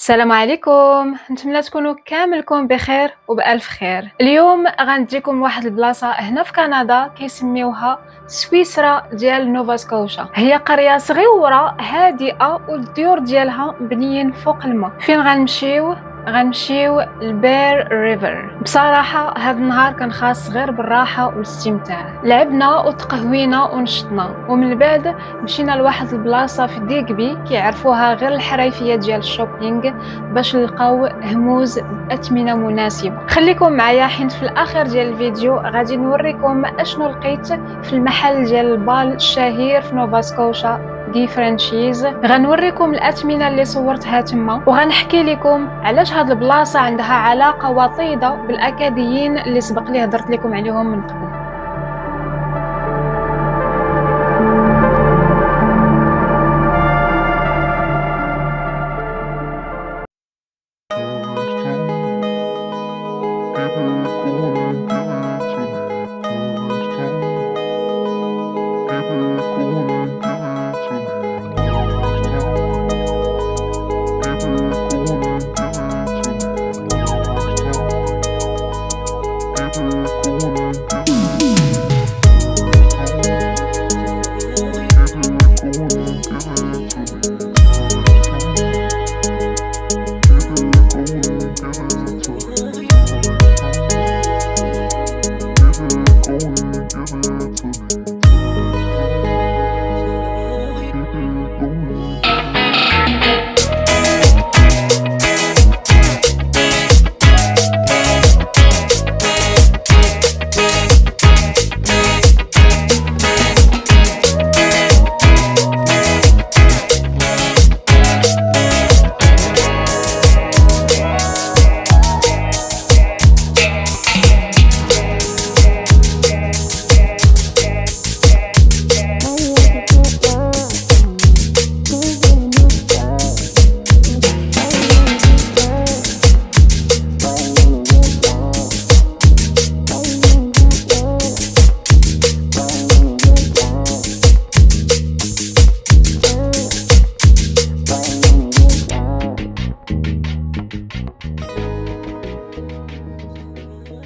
السلام عليكم، نتمنى تكونوا كاملكم بخير وبألف خير. اليوم غنديكم لواحد البلاصة هنا في كندا كيسميوها سويسرا ديال نوفا سكوشا. هي قرية صغيرة هادئة والديور ديالها مبنيين فوق الماء. فين غنمشيو البير ريفر. بصراحة هاد النهار كان خاص غير بالراحة والاستمتاع. لعبنا وتقهوينا ونشطنا ومن بعد مشينا لواحد البلاصة في ديكبي كيعرفوها غير الحرايفية ديال الشوبينغ باش نلقاو هموز بأثمنة مناسبة. خليكم معايا حيت في الأخير ديال الفيديو غادي نوريكم اشنو لقيت في المحل ديال البال الشهير في نوفا سكوشا دي فرانشيز. غنوريكم الأثمنة اللي صورتها تما وغنحكي لكم علاش هاد البلاصة عندها علاقة وطيدة بالأكاديين اللي سبق لي هضرت لكم عليهم من قبل.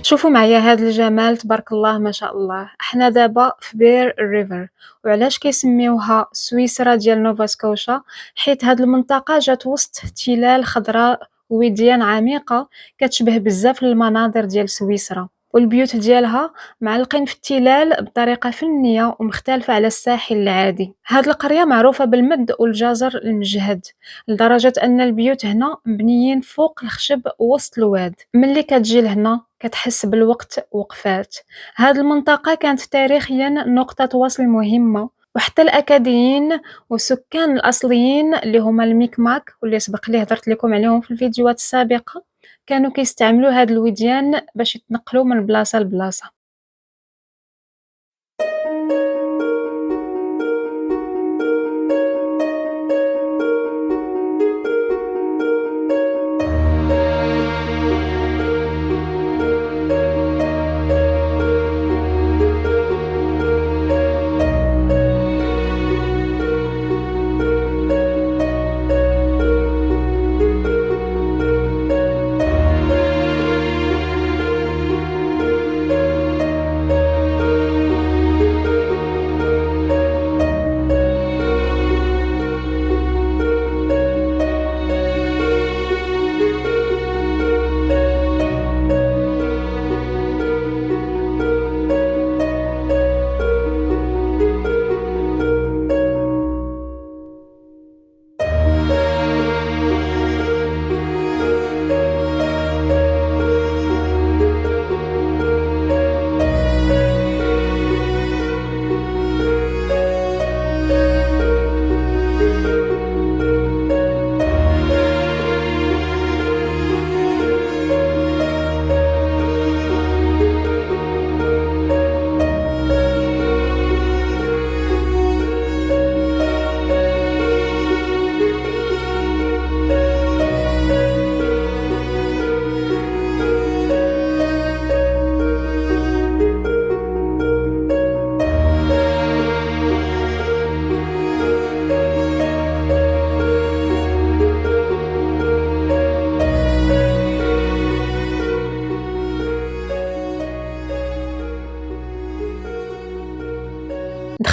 شوفوا معايا هذا الجمال تبارك الله ما شاء الله. احنا دابا في بير ريفر. وعلاش كيسميوها سويسرا ديال نوفا سكوشا؟ حيت هاد المنطقة جات وسط تلال خضراء وديان عميقة كتشبه بزاف المناظر ديال سويسرا، والبيوت ديالها معلقين في التلال بطريقة فنية ومختلفة على الساحل العادي. هاد القرية معروفة بالمد والجزر المجهد لدرجة أن البيوت هنا مبنيين فوق الخشب وسط الواد. ملي كتجي لهنا كتحس بالوقت وقفات. هاد المنطقة كانت تاريخيا نقطة وصل مهمة، وحتى الأكاديين والسكان الأصليين اللي هما الميكماك واللي سبق لي هضرت لكم عليهم في الفيديوهات السابقة كانوا كيستعملوا هاد الوديان باش يتنقلوا من بلاصة لبلاصة.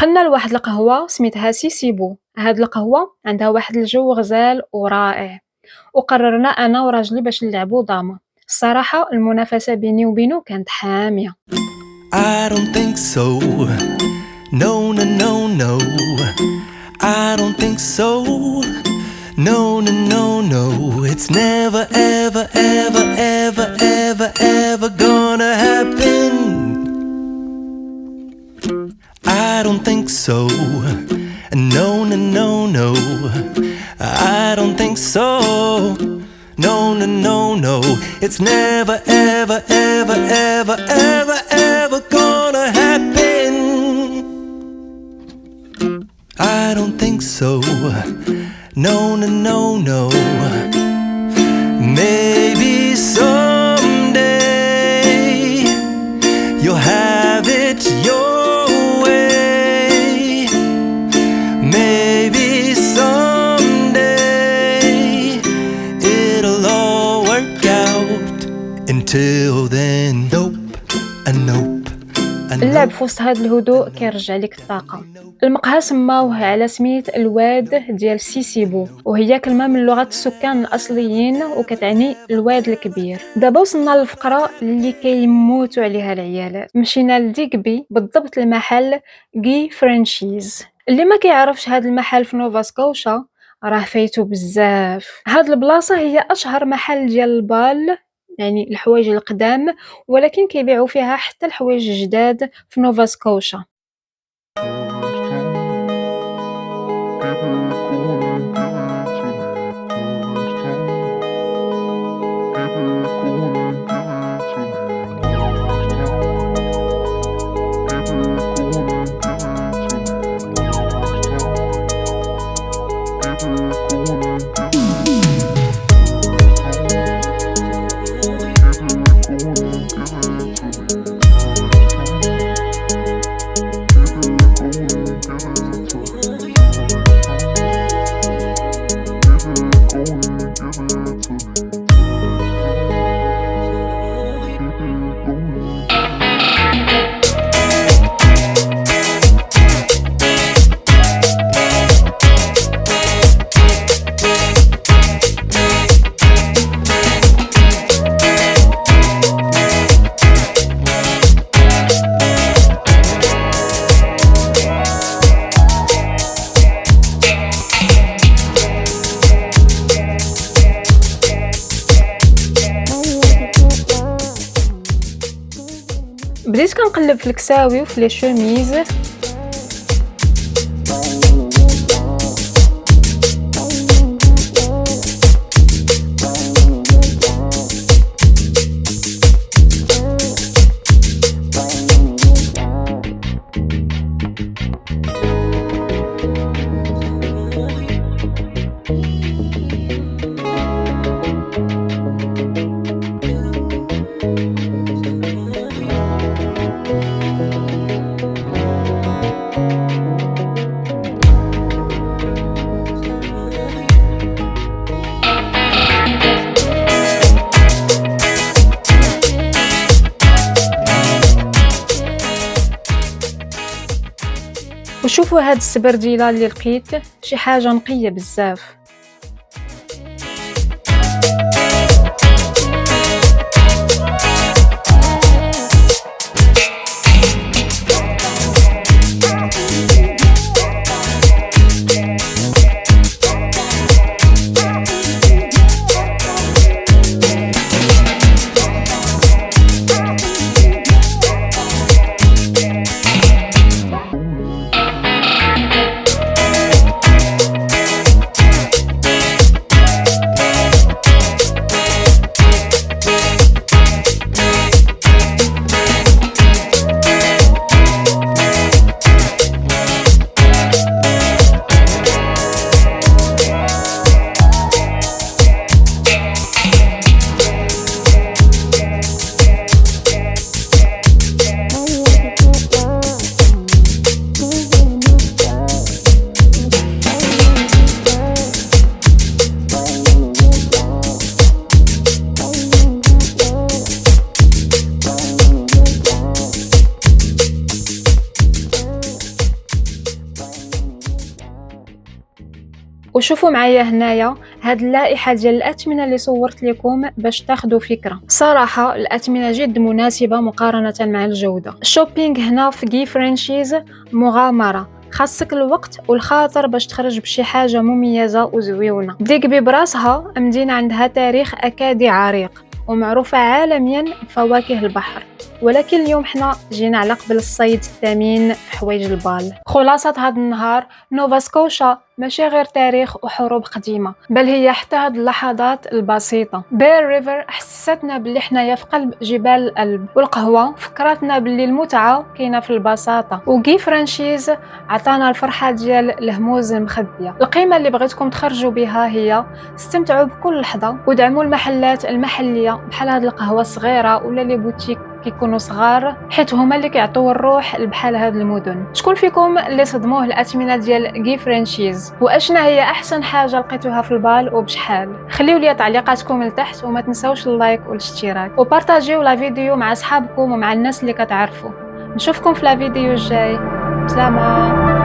وصلنا لواحد القهوة سميتها سيسيبو. هاد القهوة عندها واحد الجو غزال ورائع، وقررنا أنا وراجلي باش نلعبو داما. الصراحة المنافسة بيني وبينو كانت حامية. I don't think so. No, no, no, no. I don't think so. No, no, no, no. It's never, ever, ever, ever, ever, ever gonna happen. I don't think so. No, no, no, no. I don't think so. No, no, no, no. It's never, ever, ever, ever, ever, ever gonna happen. I don't think so. No, no, no, no. Maybe someday you'll have it your way. Maybe someday it'll all work out. Until then, nope, a nope. اللعب في وسط هذا الهدوء كيرجع لك الطاقة. المقهى سماوه على سميت الواد ديال سيسيبو، وهي كلمة من لغة السكان الأصليين وكتعني الواد الكبير. دابا وصلنا للفقرة اللي كيموتوا عليها العيالات. مشينا لديكبي، بالضبط المحل غي فرانشيز. اللي ما كيعرفش هذا المحل في نوفا سكوشا راه فايتو بزاف. هاد البلاصة هي أشهر محل ديال البال، يعني الحوايج القدام، ولكن كيبيعوا فيها حتى الحوايج الجداد في نوفا سكوشا. بديت كنقلب في الكساوي وفي لي شوميز، وشوفوا هاد السبرديله اللي لقيت، شي حاجه نقيه بزاف. شوفوا معايا هنايا هاد اللائحه ديال الاثمنه اللي صورت لكم باش تاخذوا فكره. صراحه الاثمنه جد مناسبه مقارنه مع الجوده. الشوبينغ هنا في جي فرانشيز مغامره، خاصك الوقت والخاطر باش تخرج بشي حاجه مميزه وزويونه. ديكبي براسها مدينه عندها تاريخ اكادي عريق ومعروفه عالميا بفواكه البحر، ولكن اليوم حنا جينا على قبل الصيد الثمين في حوايج البال. خلاصه هذا النهار، نوفا سكوشا ماشي غير تاريخ وحروب قديمه، بل هي حتى هاد اللحظات البسيطه. بير ريفر حسستنا باللي حنايا في قلب جبال الألب، والقهوه فكرتنا باللي المتعه كاينه في البساطه، وكي فرانشيز عطانا الفرحه ديال الهموز المخبيه. القيمه اللي بغيتكم تخرجوا بها هي استمتعوا بكل لحظه، ودعموا المحلات المحليه بحال هاد القهوه الصغيره ولا لي بوتيك كيكونوا صغار، حيت هما اللي كيعطيو الروح بحال هاد المدن. شكون فيكم اللي صدموه الاثمنه ديال كي فرانشيز؟ واشنا هي احسن حاجه لقيتوها في البال وبشحال؟ خليو لي تعليقاتكم لتحت، وما تنساوش اللايك والاشتراك، وبارطاجيو لا فيديو مع اصحابكم ومع الناس اللي كتعرفوا. نشوفكم في لا فيديو الجاي. سلامه.